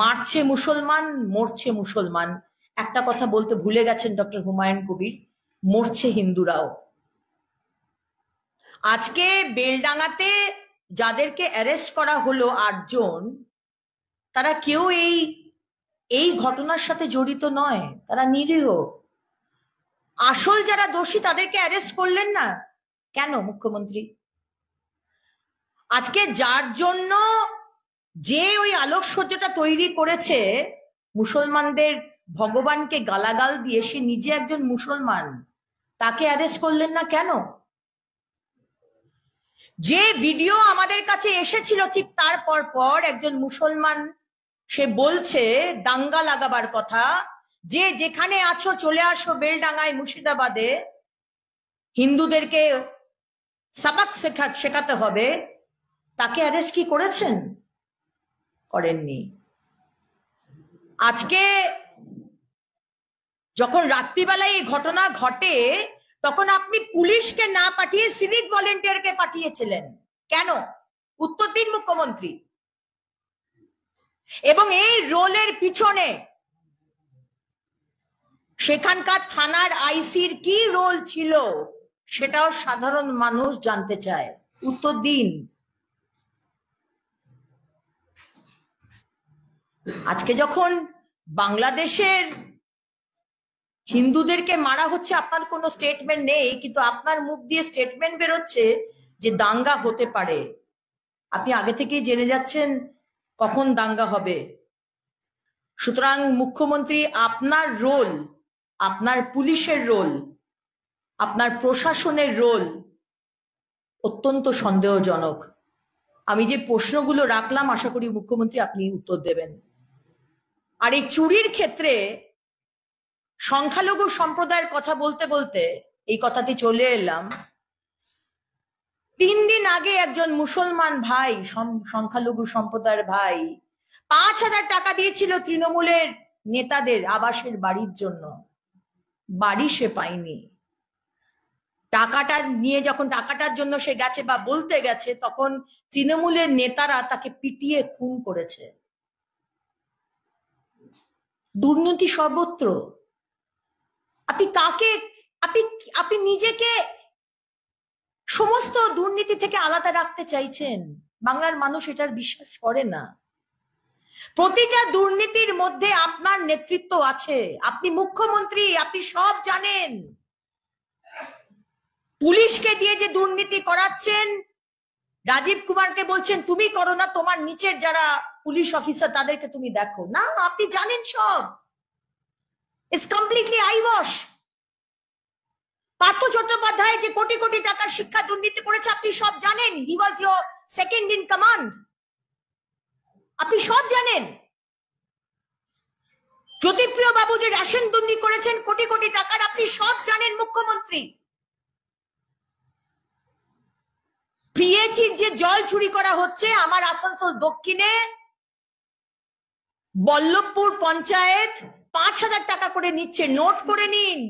মারছে মুসলমান, মরছে মুসলমান। একটা কথা বলতে ভুলে গেছেন ডক্টর হুমায়ুন কবির, মরছে হিন্দুরাও। আজকে বেলডাঙ্গাতে যাদেরকে অ্যারেস্ট করা হলো 8 জন, তারা কেউ এই ঘটনার সাথে জড়িত নয়, তারা নিরীহ। আসল যারা দোষী তাদেরকে অ্যারেস্ট করলেন না কেন মুখ্যমন্ত্রী? আজকে যার জন্য যে ওই আলোকসজ্জাটা তৈরি করেছে মুসলমানদের ভগবানকে গালাগাল দিয়ে, সে নিজে একজন মুসলমান, তাকে অ্যারেস্ট করলেন না কেন? যে ভিডিও আমাদের কাছে এসেছিল ঠিক তারপর পর একজন মুসলমান সে বলছে দাঙ্গা লাগাবার কথা, যে যেখানে আছো চলে আসো বেলডাঙ্গায় মুর্শিদাবাদে, হিন্দুদেরকে সাবাক শেখাতে হবে, তাকে অ্যারেস্ট কি করেছেন? করেননি। আজকে যখন রাত্রিবেলায় এই ঘটনা ঘটে তখন আপনি পুলিশকে না পাঠিয়ে সিভিক ভলেন্টিয়ারকে পাঠিয়েছিলেন কেন? উত্তর দিন মুখ্যমন্ত্রী। এবং এই রোলের পিছনে সেখানকার থানার আইসির কি রোল ছিল সেটাও সাধারণ মানুষ জানতে চায়, উত্তর দিন। আজকে যখন বাংলাদেশের হিন্দুদেরকে মারা হচ্ছে, আপনার কোনো স্টেটমেন্ট নেই, কিন্তু আপনার মুখ দিয়ে স্টেটমেন্ট বেরোচ্ছে যে দাঙ্গা হতে পারে। আপনি আগে থেকেই জেনে যাচ্ছেন কখন দাঙ্গা হবে। সুতরাং মুখ্যমন্ত্রী, আপনার রোল, আপনার পুলিশের রোল, আপনার প্রশাসনের রোল অত্যন্ত সন্দেহজনক। আমি যে প্রশ্নগুলো রাখলাম আশা করি মুখ্যমন্ত্রী আপনি উত্তর দেবেন। আর এই চুরির ক্ষেত্রে সংখ্যালঘু সম্প্রদায়ের কথা বলতে বলতে এই কথাতে চলে এলাম। 3 দিন আগে একজন মুসলমান ভাই, সংখ্যালঘু সম্প্রদায়ের ভাই, 5,000 টাকা দিয়েছিল তৃণমূলের নেতাদের আবাসের বাড়ির জন্য। বাড়ি সে পায়নি। টাকাটা নিয়ে যখন টাকাটার জন্য সে গেছে বা বলতে গেছে, তখন তৃণমূলের নেতারা তাকে পিটিয়ে খুন করেছে। দুর্নীতি সর্বত্র। আপনি নিজেকে সমস্ত দুর্নীতি থেকে আলাদা রাখতে চাইছেন। বাংলার মানুষ এটার বিশ্বাস করে না। প্রতিটা দুর্নীতির মধ্যে আপনার নেতৃত্ব আছে। আপনি মুখ্যমন্ত্রী, আপনি সব জানেন। পুলিশকে দিয়ে যে দুর্নীতি করাচ্ছেন, রাজীব কুমারকে বলছেন তুমি করো না, তোমার নিচের যারা পুলিশ অফিসার তাদেরকে তুমি দেখো না, আপনি জানেন সব। It's completely eyewash. Partha Chattopadhyay যে কোটি কোটি টাকার শিক্ষা দুর্নীতি করেছে আপনি সব জানেন। He was your second in command, আপনি সব জানেন। জ্যোতিপ্রিয় বাবু যে রেশন দুর্নীতি করেছেন কোটি কোটি টাকার, আপনি সব জানেন মুখ্যমন্ত্রী। পিএইচির যে জল চুরি করা হচ্ছে আমার আসানসোল দক্ষিণে, বল্লভপুর পঞ্চায়েত 5,000 টাকা করে নিচ্ছে, নোট করে নিন।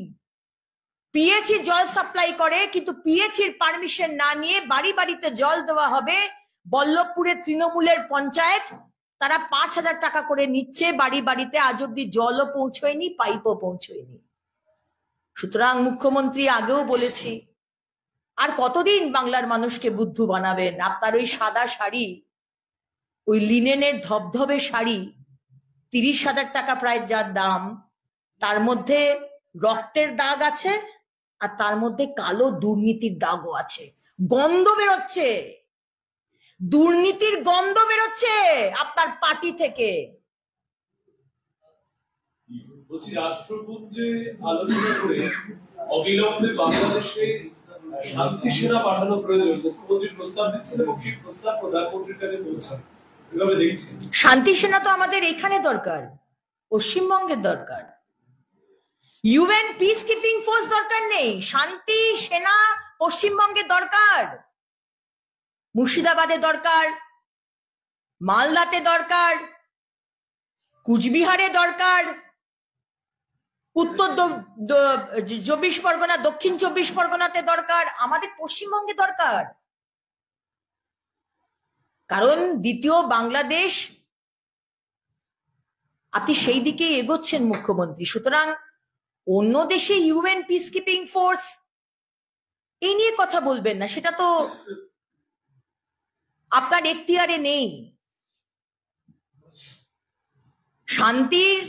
পিএইচি জল সাপ্লাই করে, কিন্তু পিএইচির পারমিশন না নিয়ে বাড়ি বাড়িতে জল দেওয়া হবে। বল্লভপুরের তৃণমূলের পঞ্চায়েত, তারা 5,000 টাকা করে নিচ্ছে বাড়ি বাড়িতে। আজ অব্দি জলও পৌঁছয়নি, পাইপও পৌঁছয়নি। সুতরাং মুখ্যমন্ত্রী, আগেও বলেছি, আর কতদিন বাংলার মানুষকে বুদ্ধু বানাবেন? আপনার ওই সাদা শাড়ি, ওই লিনেনের ধবধবে শাড়ি, 30,000 টাকা প্রায় যার দাম, তার মধ্যে রক্তের দাগ আছে আর তার মধ্যে কালো দুর্নীতির দাগও আছে। গন্ধ বেরোচ্ছে, দুর্নীতির গন্ধ বেরোচ্ছে আপনার পার্টি থেকে। বলছি রাষ্ট্রপুঞ্জে আলোচনা করে অবিলম্বে বাংলাদেশে শান্তি সেনা পাঠানো প্রয়োজন মুখ্যমন্ত্রী প্রস্তাব দিচ্ছেন এবং সেই প্রস্তাব প্রধানমন্ত্রীর কাছে পৌঁছান এভাবে দেখছেন। শান্তি সেনা তো আমাদের এখানে দরকার, পশ্চিমবঙ্গের দরকার। ইউএন পিস কিপিং ফোর্স দরকার নেই, শান্তি সেনা পশ্চিমবঙ্গে দরকার, মুর্শিদাবাদে দরকার, মালদাতে দরকার, কুচবিহারে দরকার, উত্তর 24 পরগনা, দক্ষিণ 24 পরগনাতে দরকার, আমাদের পশ্চিমবঙ্গে দরকার। কারণ দ্বিতীয় বাংলাদেশ আপনি সেই দিকে এগোচ্ছেন মুখ্যমন্ত্রী। সুতরাং অন্য দেশে ইউএন পিস কিপিং ফোর্স এই নিয়ে কথা বলবেন না, সেটা তো আপনার এখতিয়ারে নেই। শান্তির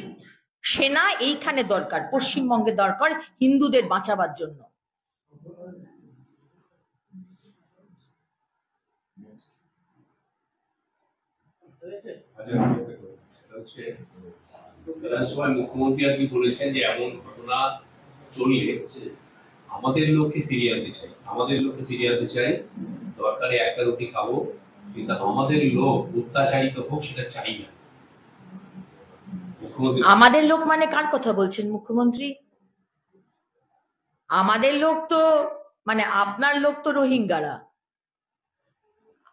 সেনা এইখানে দরকার, পশ্চিমবঙ্গে দরকার, হিন্দুদের বাঁচাবার জন্য। মুখ্যমন্ত্রী আর কি বলেছেন যে এমন ঘটনা চললে আমাদের লোককে ফিরিয়ে আনতে চাই, আমাদের লোককে ফিরিয়ে আনতে চাই, দরকারে একটা রুটি খাবো, কিন্তু আমাদের লোক অত্যাচারিত হোক সেটা চাই না। আমাদের লোক মানে কার কথা বলছেন মুখ্যমন্ত্রী? আমাদের লোক তো মানে আপনার লোক তো রোহিঙ্গারা,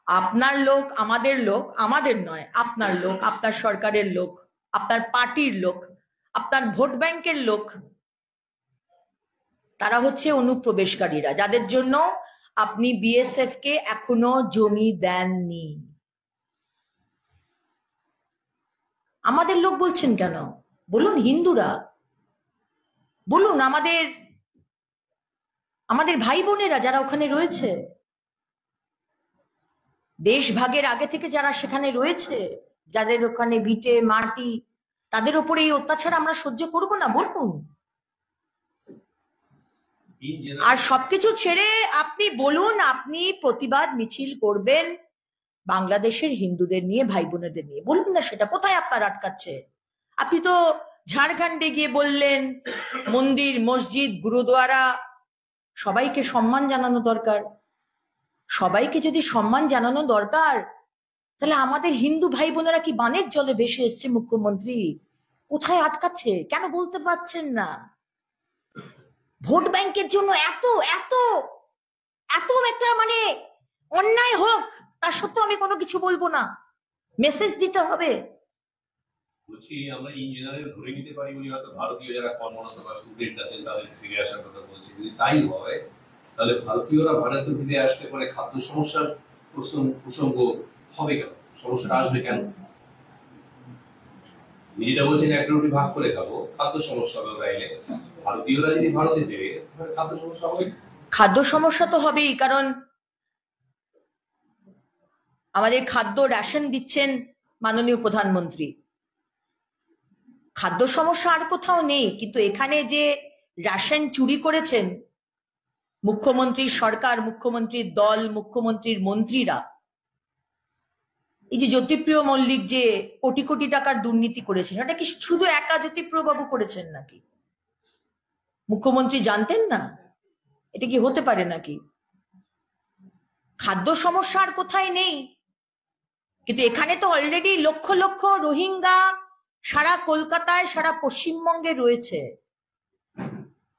আপনার লোক আমাদের লোক, আমাদের নয়, আপনার লোক, আপনার সরকারের লোক, আপনার পার্টির লোক, আপনার ভোট ব্যাংকের লোক, তারা হচ্ছে অনুপ্রবেশকারীরা, যাদের জন্য আপনি বিএসএফ কে এখনো জমি দেননি। আমাদের লোক বলছেন কেন? বলুন হিন্দুরা, বলুন আমাদের ভাই বোনেরা যারা ওখানে রয়েছে, দেশ ভাগের আগে থেকে যারা সেখানে রয়েছে, যাদের ওখানে ভিটে মাটি, তাদের উপরে এই অত্যাচার আমরা সহ্য করব না? বলুন। আর সবকিছু ছেড়ে আপনি বলুন আপনি প্রতিবাদ মিছিল করবেন বাংলাদেশের হিন্দুদের নিয়ে, ভাই বোনেদের নিয়ে, বলুন না সেটা কোথায় আপনার আটকাচ্ছে? আপনি তো ঝাড়খণ্ডে গিয়ে বললেন মন্দির, মসজিদ, গুরুদুয়ারা সবাইকে সম্মান জানানো দরকার। সবাইকে যদি সম্মান জানানো দরকার, তাহলে আমাদের হিন্দু ভাই বোনেরা কি বানের জলে ভেসে এসছে? মুখ্যমন্ত্রী কোথায় আটকাচ্ছে? কেন বলতে পারছেন না? ভোট ব্যাংকের জন্য এত এত এত একটা মানে অন্যায় হোক, তার সত্ত্বেও আমি কোনো কিছু বলবো না, মেসেজ দিতে হবে। বলছি আমরা ইন জেনারেল ধরে নিতে পারি উনি হয়তো ভারতীয় যারা কর্মরত বা স্টুডেন্ট আছেন তাদের ফিরে আসার কথা বলছি। যদি তাই হয় তাহলে ভারতীয়রা ভারতে ফিরে আসলে পরে খাদ্য সমস্যার প্রসঙ্গ হবে কেন? সমস্যাটা আসবে কেন? নিজেটা বলছেন একটা রুটি ভাগ করে খাবো, খাদ্য সমস্যা হবে তাইলে। ভারতীয়রা যদি ভারতে ফিরে খাদ্য সমস্যা হবে? খাদ্য সমস্যা তো হবেই, কারণ আমাদের খাদ্য রেশন দিচ্ছেন মাননীয় প্রধানমন্ত্রী। খাদ্য সমস্যা আর কোথাও নেই, কিন্তু এখানে যে রেশন চুরি করেছেন মুখ্যমন্ত্রীর সরকার, মুখ্যমন্ত্রীর দল, মুখ্যমন্ত্রীর মন্ত্রীরা, এই যে জ্যোতিপ্রিয় মল্লিক যে কোটি কোটি টাকার দুর্নীতি করেছেন, এটা কি শুধু একা জ্যোতিপ্রিয় বাবু করেছেন নাকি? মুখ্যমন্ত্রী জানতেন না? এটা কি হতে পারে নাকি? খাদ্য সমস্যা আর কোথায় নেই, কিন্তু এখানে তো অলরেডি লক্ষ লক্ষ রোহিঙ্গা সারা কলকাতায়, সারা পশ্চিমবঙ্গে রয়েছে।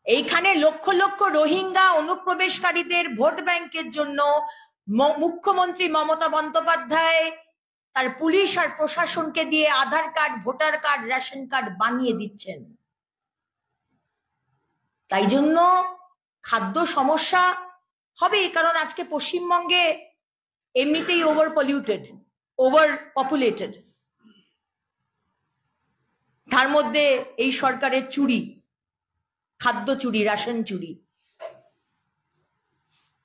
এইখানে লক্ষ লক্ষ রোহিঙ্গা অনুপ্রবেশকারীদের ভোট ব্যাংকের জন্য মুখ্যমন্ত্রী মমতা বন্দ্যোপাধ্যায় তার পুলিশ আর প্রশাসনকে দিয়ে Aadhaar card, voter card, ration card বানিয়ে দিচ্ছেন। তাই জন্য খাদ্য সমস্যা হবে, কারণ আজকে পশ্চিমবঙ্গে এমনিতেই ওভার পলিউটেড, ওভার পপুলেটেড, তার মধ্যে এই সরকারের চুরি, খাদ্য চুরি, রেশন চুরি।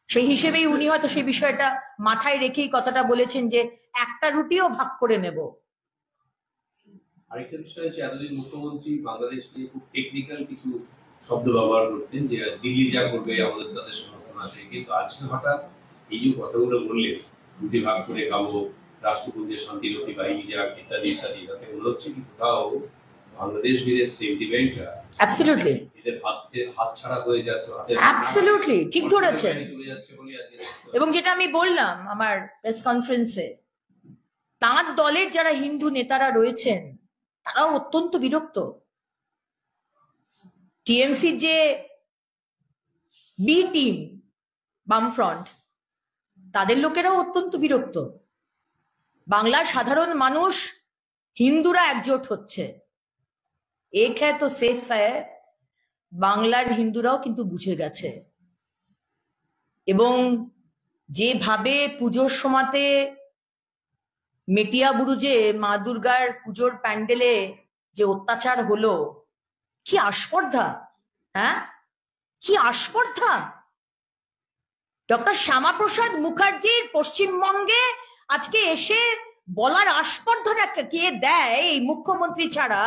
সেই হিসেবেই উনি হয়তো সেই বিষয়টা মাথায় রেখেই কথাটা বলেছেন যে একটা রুটিও ভাগ করে নেব। আরেকটা বিষয় হচ্ছে এতদিন মুখ্যমন্ত্রী বাংলাদেশ নিয়ে খুব টেকনিক্যাল কিছু শব্দ ব্যবহার করতেন, যে দিল্লি যা করবে আমাদের তাদের সমর্থন আছে, কিন্তু আজকে হঠাৎ এই যে কথাগুলো বললেন রুটি ভাগ করে খাবো, রাষ্ট্রপুঞ্জে শান্তিরক্ষী বাহিনী যা ইত্যাদি ইত্যাদি, তাতে মনে হচ্ছে কি কোথাও বাংলাদেশ বিদের সেন্টিমেন্টটা অ্যাবসলিউটলি, এদের হাত ছাড়া হয়ে যাচ্ছে, অ্যাবসলিউটলি ঠিক ধরেছেন। চলে যাচ্ছে বলে আজকে এবং যেটা আমি বললাম আমার প্রেস কনফারেন্সে, তাঁর দলের যারা হিন্দু নেতারা রয়েছেন তারাও অত্যন্ত বিরক্ত। টিএমসির যে বি টিম বামফ্রন্ট, তাদের লোকেরাও অত্যন্ত বিরক্ত। বাংলার সাধারণ মানুষ, হিন্দুরা একজোট হচ্ছে, এক হ্যায় তো সেফ হ্যায়, বাংলার হিন্দুরাও কিন্তু বুঝে গেছে। এবং যেভাবে পুজোর সময়তে মেটিয়া বুরুজে মা দুর্গার পুজোর প্যান্ডেলে যে অত্যাচার হলো, কি আস্পর্ধা, হ্যাঁ কি আস্পর্ধা। ডক্টর শ্যামাপ্রসাদ মুখার্জির পশ্চিমবঙ্গে আজকে এসে বলার আস্পর্ধাটা কে দেয় এই মুখ্যমন্ত্রী ছাড়া,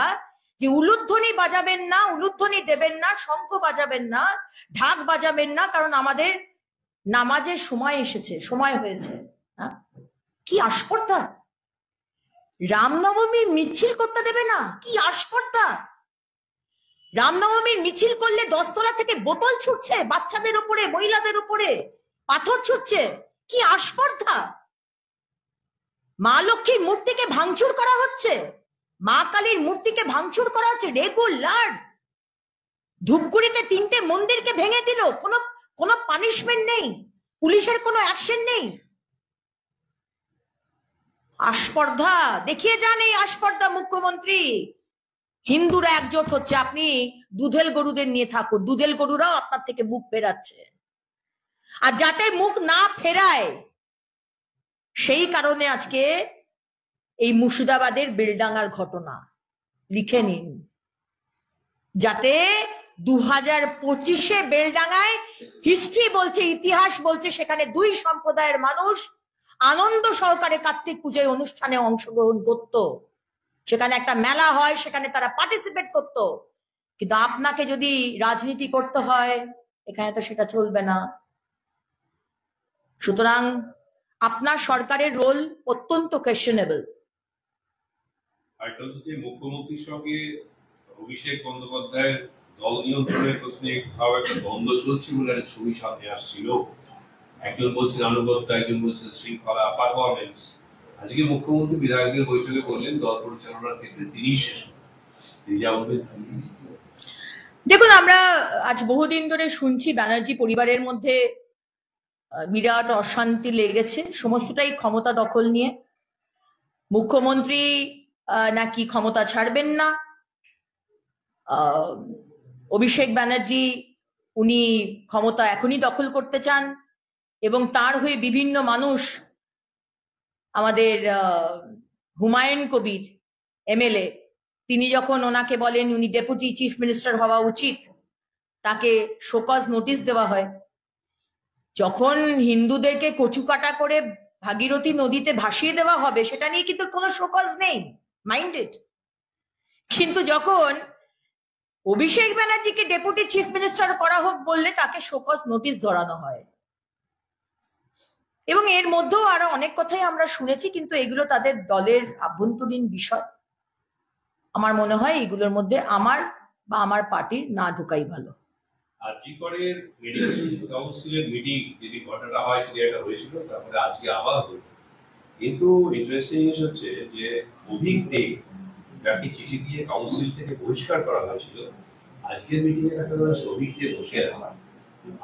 যে উলুধ্বনি বাজাবেন না, উলুধ্বনি দেবেন না, শঙ্খ বাজাবেন না, ঢাক বাজাবেন না, কারণ আমাদের নামাজের সময় এসেছে, সময় হয়েছে। হ্যাঁ কি আস্পর্ধা। রামনবমীর মিছিল করতে দেবে না, কি আস্পর্ধা। রামনবমীর মিছিল করলে 10 তলা থেকে বোতল ছুটছে, বাচ্চাদের উপরে, মহিলাদের উপরে পাথর ছুটছে, কি আস্পর্ধা। মা লক্ষ্মীর মূর্তিকে ভাঙচুর করা হচ্ছে, মা কালীর মূর্তিকে ভাঙচুর করা হচ্ছে রেগুলার। ধূপগুড়িতে 3টে মন্দিরকে ভেঙে দিল, কোনো পানিশমেন্ট নেই, পুলিশের কোনো অ্যাকশন নেই। আস্পর্ধা দেখিয়ে যান এই আস্পর্ধা মুখ্যমন্ত্রী। হিন্দুরা একজোট হচ্ছে, আপনি দুধেল গরুদের নিয়ে থাকুন, দুধেল গরুরাও আপনার থেকে মুখ ফেরাচ্ছে। আর যাতে মুখ না ফেরায় সেই কারণে আজকে এই মুর্শিদাবাদের বেলডাঙ্গার ঘটনা লিখে নিন, যাতে 2025-এ বেলডাঙ্গায় হিস্ট্রি বলছে, ইতিহাস বলছে, সেখানে 2 সম্প্রদায়ের মানুষ আনন্দ সহকারে কার্তিক পূজায় অনুষ্ঠানে অংশগ্রহণ করত, সেখানে একটা মেলা হয়, সেখানে তারা পার্টিসিপেট করত। কিন্তু আপনাকে যদি রাজনীতি করতে হয় এখানে তো সেটা চলবে না। সুতরাং আপনার সরকারের রোল অত্যন্ত কোয়েশ্চেনেবল। আরেকটা হচ্ছে মুখ্যমন্ত্রীর সঙ্গে অভিষেক বন্দ্যোপাধ্যায়ের দল নিয়ন্ত্রণের প্রশ্নে কোথাও একটা দ্বন্দ্ব চলছে বলে একটা ছবি সামনে আসছিল। একজন বলছেন আনুগত্য, একজন বলছেন শৃঙ্খলা, পারফরমেন্স। আজকে মুখ্যমন্ত্রী বিধায়কদের বৈঠকে বললেন দল পরিচালনার ক্ষেত্রে তিনিই শেষ। দেখুন, আমরা আজ বহুদিন ধরে শুনছি ব্যানার্জি পরিবারের মধ্যে বিরাট অশান্তি লেগেছে, সমস্তটাই ক্ষমতা দখল নিয়ে। মুখ্যমন্ত্রী নাকি ক্ষমতা ছাড়বেন না, অভিষেক ব্যানার্জি উনি ক্ষমতা এখনই দখল করতে চান, এবং তার হয়ে বিভিন্ন মানুষ, আমাদের হুমায়ুন কবির এমএলএ, তিনি যখন ওনাকে বলেন উনি ডেপুটি চিফ মিনিস্টার হওয়া উচিত, তাকে শোকজ নোটিশ দেওয়া হয়। যখন হিন্দুদেরকে কচুকাটা করে ভাগীরথী নদীতে ভাসিয়ে দেওয়া হবে সেটা নিয়ে কিন্তু কোনো শোকজ নেই, মাইন্ডেড। কিন্তু যখন অভিষেক ব্যানার্জিকে ডেপুটি চিফ মিনিস্টার করা হোক বললে তাকে শোকজ নোটিশ ধরানো হয়। এবং এর মধ্যেও আরো অনেক কথাই আমরা শুনেছি, কিন্তু এগুলো তাদের দলের আভ্যন্তরীণ বিষয়। আমার মনে হয় এগুলোর মধ্যে আমার বা আমার পার্টির না ঢোকাই ভালো। আর জিকরের মেডিকেল কাউন্সিলের মিটিং যদি ঘটনাটা হয় সেটা একটা হয়েছিল, তারপরে আজকে আবার হলো। কিন্তু ইন্টারেস্টিং জিনিস হচ্ছে যে অভিক দে যাকে চিঠি দিয়ে কাউন্সিল থেকে বহিষ্কার করা হয়েছিল, আজকের মিটিং এ দেখা গেল অভিক দে বসে আছে।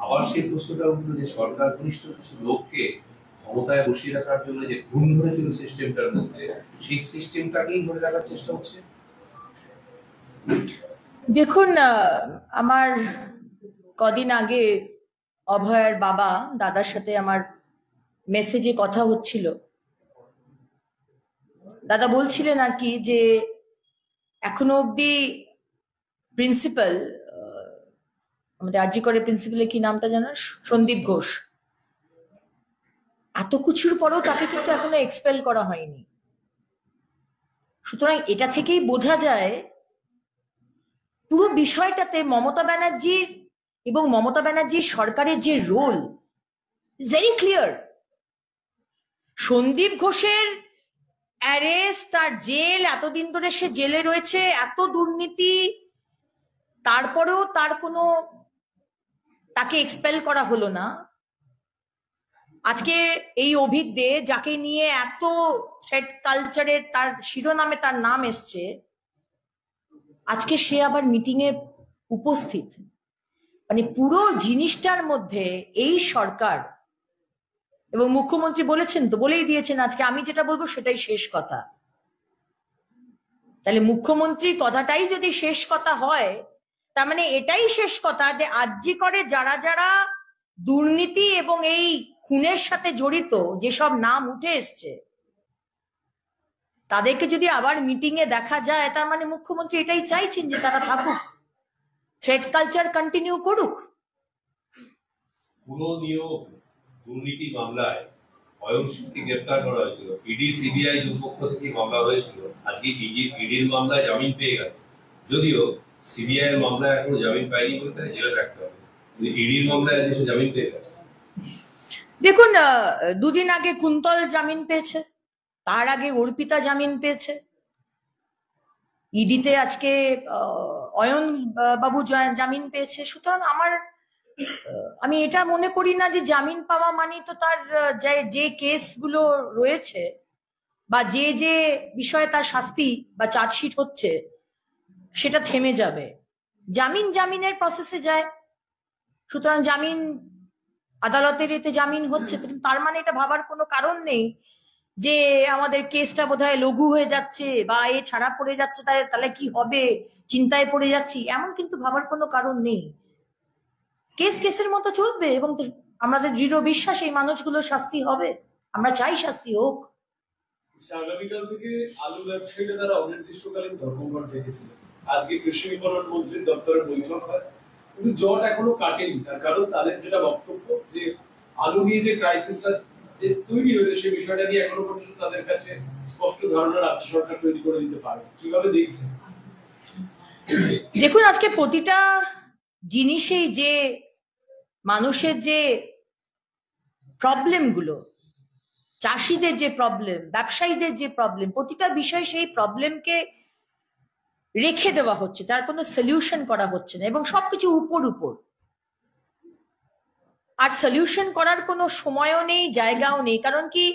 আবার সেই প্রশ্নটা উঠলো যে সরকার ঘনিষ্ঠ কিছু লোককে ক্ষমতায় বসিয়ে রাখার জন্য যে ঘুম ধরেছিল সিস্টেমটার মধ্যে, সেই সিস্টেমটাকেই ধরে রাখার চেষ্টা হচ্ছে। দেখুন, আমার কদিন আগে অভয়ার বাবা দাদার সাথে আমার মেসেজে কথা হচ্ছিল। দাদা বলছিলেন আর কি যে এখনো অব্দি প্রিন্সিপাল, আমাদের আরজি করে প্রিন্সিপালের কি নামটা জানো, সন্দীপ ঘোষ, এত কিছুর পরেও তাকে কিন্তু এখনো এক্সপেল করা হয়নি। সুতরাং এটা থেকেই বোঝা যায় পুরো বিষয়টাতে মমতা ব্যানার্জির এবং মমতা ব্যানার্জির সরকারের যে রোল ভেরি ক্লিয়ার। সন্দীপ ঘোষের অ্যারেস্ট আর জেল, এতদিন ধরে সে জেলে রয়েছে, এত দুর্নীতি, তারপরেও তাকে এক্সপেল করা হলো না। আজকে এই অভিক দে, যাকে নিয়ে এত থ্রেড কালচারের তার শিরোনামে তার নাম এসছে, আজকে সে আবার মিটিং এ উপস্থিত। মানে পুরো জিনিসটার মধ্যে এই সরকার এবং মুখ্যমন্ত্রী বলেছেন তো, বলেই দিয়েছেন আজকে আমি যেটা বলবো সেটাই শেষ কথা। তাহলে মুখ্যমন্ত্রীর কথাটাই যদি শেষ কথা হয়, তার মানে এটাই শেষ কথা যে আরজি করে যারা যারা দুর্নীতি এবং এই খুনের সাথে জড়িত যেসব নাম উঠে এসছে, তাদেরকে যদি আবার মিটিং এ দেখা যায়, তার মানে মুখ্যমন্ত্রী এটাই চাইছেন যে তারা থাকুক, থ্রেড কালচার কন্টিনিউ করুক। পুরো নিয়োগ দুর্নীতি মামলায় অয়ন সিংকে গ্রেপ্তার করা হয়েছিল, ইডি সিবিআই দুপক্ষ থেকে মামলা হয়েছিল, আজকে ইডির মামলায় জামিন পেয়ে গেল। যদিও সিবিআই এর মামলায় এখনো জামিন পায়নি বলে তাই জেলে থাকতে হবে, কিন্তু ইডির মামলায় আজকে সে জামিন পেয়ে গেল। দেখুন, দুদিন আগে কুন্তল জামিন পেয়েছে, তার আগে অর্পিতা জামিন পেয়েছে, ইডিতে আজকে অয়ন বাবু জামিন পেয়েছে। সুতরাং আমি এটা মনে করি না যে জামিন পাওয়া মানে তো তার যে কেসগুলো রয়েছে বা যে বিষয়ে তার শাস্তি বা চার্জশিট হচ্ছে সেটা থেমে যাবে। জামিনের প্রসেসে যায়, সুতরাং আদালতের এতে জামিন হচ্ছে, তার মানে এটা ভাবার কোনো কারণ নেই যে আমাদের কেসটা বোধহয় লঘু হয়ে যাচ্ছে বা এ ছাড়া পড়ে যাচ্ছে, তাহলে কি হবে, চিন্তায় পড়ে যাচ্ছি, এমন কিন্তু ভাবার কোনো কারণ নেই। কেসের মতো চলবে এবং আমাদের দৃঢ় বিশ্বাস এই মানুষগুলোর শাস্তি হবে, আমরা চাই শাস্তি হোক। আগামীকাল থেকে আলু ব্যবসায়ীরা তারা অনির্দিষ্টকালীন ধর্মঘট ডেকেছিলেন। আজকে কৃষি বিপণন মন্ত্রীর দপ্তরের বৈঠক হয়, কিন্তু জট এখনো কাটেনি। তার কারণ তাদের যেটা বক্তব্য যে আলু নিয়ে যে ক্রাইসিসটা যে তৈরি হয়েছে সেই বিষয়টা নিয়ে এখনো পর্যন্ত তাদের কাছে স্পষ্ট ধারণা রাজ্য সরকার তৈরি করে দিতে পারে। কিভাবে দেখছেন? দেখুন, আজকে প্রতিটা জিনিসেই যে মানুষের যে প্রবলেমগুলো, চাষিদের যে প্রবলেম, ব্যবসায়ীদের যে প্রবলেম, প্রতিটা বিষয় সেই প্রবলেমকে রেখে দেওয়া হচ্ছে, তার কোনো সলিউশন করা হচ্ছে না এবং সবকিছু উপর আর সলিউশন করার কোনো সময়ও নেই, জায়গাও নেই। কারণ কি,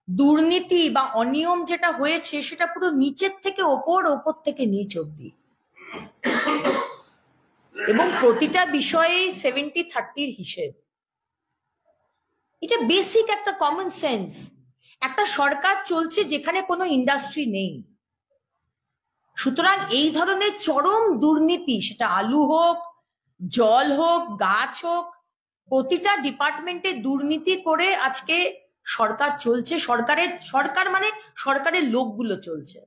দুর্নীতি বা অনিয়ম যেটা হয়েছে সেটা পুরো নিচের থেকে ওপর থেকে নিচ অব্দি, এবং প্রতিটা বিষয়ে 70-30 হিসেব। এটা বেসিক একটা কমন সেন্স। একটা সরকার চলছে যেখানে কোনো ইন্ডাস্ট্রি নেই, সুতরাং এই ধরনের চরম দুর্নীতি, সেটা আলু হোক, জল হোক, গাছ হোক, প্রতিটা ডিপার্টমেন্টে দুর্নীতি করে আজকে সরকার চলছে। সরকার মানে সরকারের লোকগুলো চলছে।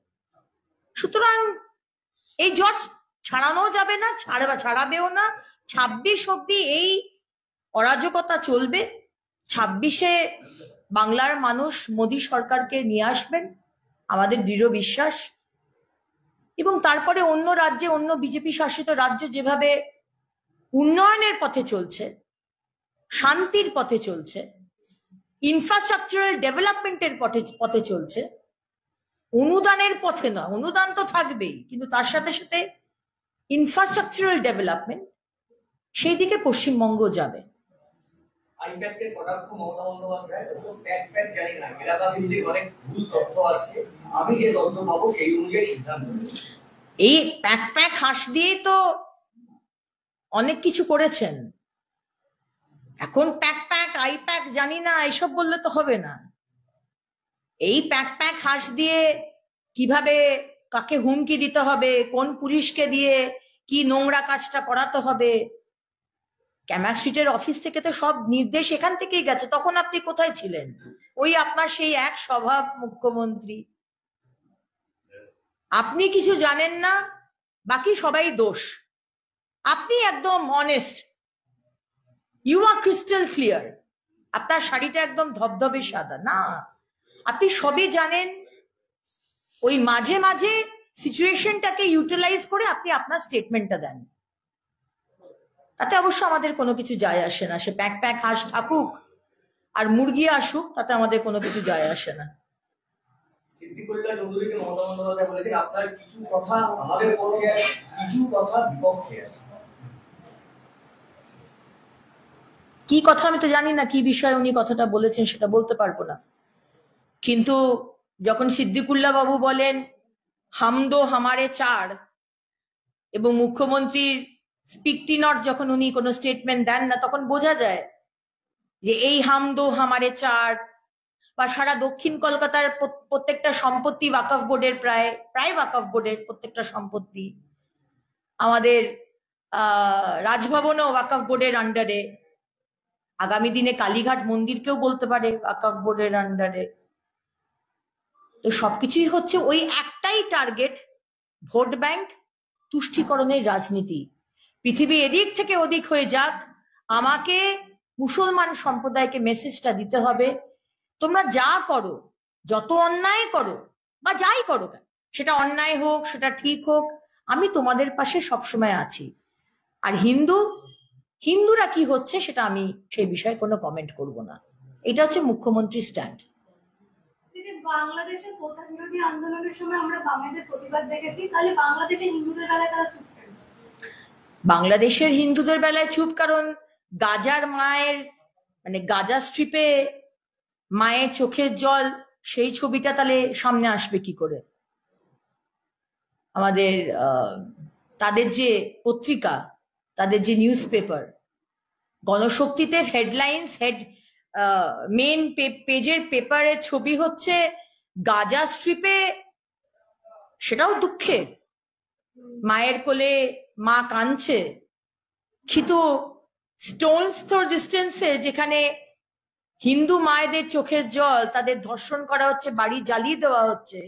সুতরাং এই জট ছাড়ানো যাবে না, ছাড়াবেও না। 26 অব্দি এই অরাজকতা চলবে। 26-এ বাংলার মানুষ মোদী সরকারকে নিয়ে আসবেন, আমাদের দৃঢ় বিশ্বাস। এবং তারপরে অন্য রাজ্যে, অন্য বিজেপি শাসিত রাজ্য যেভাবে উন্নয়নের পথে চলছে, শান্তির পথে চলছে, ইনফ্রাস্ট্রাকচারাল ডেভেলপমেন্টের পথে চলছে, অনুদানের পথে নয়, অনুদান তো থাকবেই, কিন্তু তার সাথে সাথে ইনফ্রাস্ট্রাকচারাল ডেভেলপমেন্ট, সেই দিকে পশ্চিমবঙ্গ যাবে। আইপ্যাককে কটাক্ষ মমতা বন্দ্যোপাধ্যায়, তো প্যাক জানি না, এলাকা ভিত্তিক অনেক ভুল তথ্য আসছে, আমি যে তথ্য পাবো সেই অনুযায়ী সিদ্ধান্ত নেব। এই প্যাক হাঁস দিয়েই তো অনেক কিছু করেছেন। এখন প্যাক আইপ্যাক জানি না এসব বললে তো হবে না। এই প্যাক হাঁস দিয়ে কিভাবে কাকে হুমকি দিতে হবে, কোন পুলিশকে দিয়ে কি নোংরা কাজটা করাতে হবে, ক্যামাক স্ট্রিটের অফিস থেকে তো সব নির্দেশ এখান থেকেই গেছে। তখন আপনি কোথায় ছিলেন? ওই আপনার সেই এক স্বভাব মুখ্যমন্ত্রী, আপনি কিছু জানেন না, বাকি সবাই দোষ। আপনি একদম honest, you are crystal clear, আপনার শাড়িটা একদম ধবধবে সাদা না, আপনি সবই জানেন। ওই মাঝে মাঝে সিচুয়েশনটাকে ইউটিলাইজ করে আপনি আপনার স্টেটমেন্টটা দেন, তাতে অবশ্য আমাদের কোনো কিছু যায় আসে না। সে প্যাক হাঁস থাকুক আর মুরগি আসুক, তাতে আমাদের কোনো কিছু যায় আসে না। সিদ্দিকুল্লাহ চৌধুরীকে মমতা বন্দ্যোপাধ্যায় বলেছেন আপনার কিছু কথা আমাদের পক্ষে আছে, কিছু কথা বিপক্ষে আছে। কি কথা আমি তো জানি না, কি বিষয়ে উনি কথাটা বলেছেন সেটা বলতে পারবো না। কিন্তু যখন সিদ্দিকুল্লাহ বাবু বলেন হাম দো হামারে চার, এবং মুখ্যমন্ত্রীর স্পিকটি নট যখন উনি কোনো স্টেটমেন্ট দেন না, তখন বোঝা যায় যে এই হাম দো হামারে চার বা সারা দক্ষিণ কলকাতার প্রত্যেকটা সম্পত্তি ওয়াকফ বোর্ডের, প্রায় ওয়াকফ বোর্ডের প্রত্যেকটা সম্পত্তি, আমাদের রাজভবনও ওয়াকফ বোর্ডের আন্ডারে, আগামী দিনে কালীঘাট মন্দিরকেও বলতে পারে ওয়াকফ বোর্ডের আন্ডারে। তো সবকিছুই হচ্ছে ওই একটাই টার্গেট, ভোট ব্যাংক, তুষ্টিকরণের রাজনীতি। পৃথিবী এদিক থেকে ওদিক হয়ে যাক, আমাকে মুসলমান সম্প্রদায়কে মেসেজটা দিতে হবে, তোমরা যা করো, যত অন্যায় করো বা যাই করো, সেটা অন্যায় হোক সেটা ঠিক হোক, আমি তোমাদের পাশে সবসময় আছি। আর হিন্দুরা কি হচ্ছে সেটা আমি সেই বিষয়ে কোনো কমেন্ট করব না। এটা হচ্ছে মুখ্যমন্ত্রীর স্ট্যান্ড। বাংলাদেশের প্রথা বিরোধী আন্দোলনের সময় আমরা বামেদের প্রতিবাদ দেখেছি, তাহলে বাংলাদেশের হিন্দুদের বেলায় তারা চুপ কেন? বাংলাদেশের হিন্দুদের বেলায় চুপ কারণ গাজার মায়ের, মানে গাজা স্ট্রিপে মায়ের চোখের জল, সেই ছবিটা তাহলে সামনে আসবে কি করে? আমাদের তাদের যে পত্রিকা, তাদের যে নিউজ পেপার, গণশক্তিতে হেডলাইন্স, মেন পেজের পেপারের ছবি হচ্ছে গাজা স্ট্রিপে, সেটাও দুঃখের, মায়ের কোলে মা কাঁদছে, কিন্তু স্টোনস থ্রো ডিস্টেন্সে যেখানে হিন্দু মায়েদের চোখের জল, তাদের ধর্ষণ করা হচ্ছে, বাড়ি জ্বালিয়ে দেওয়া হচ্ছে,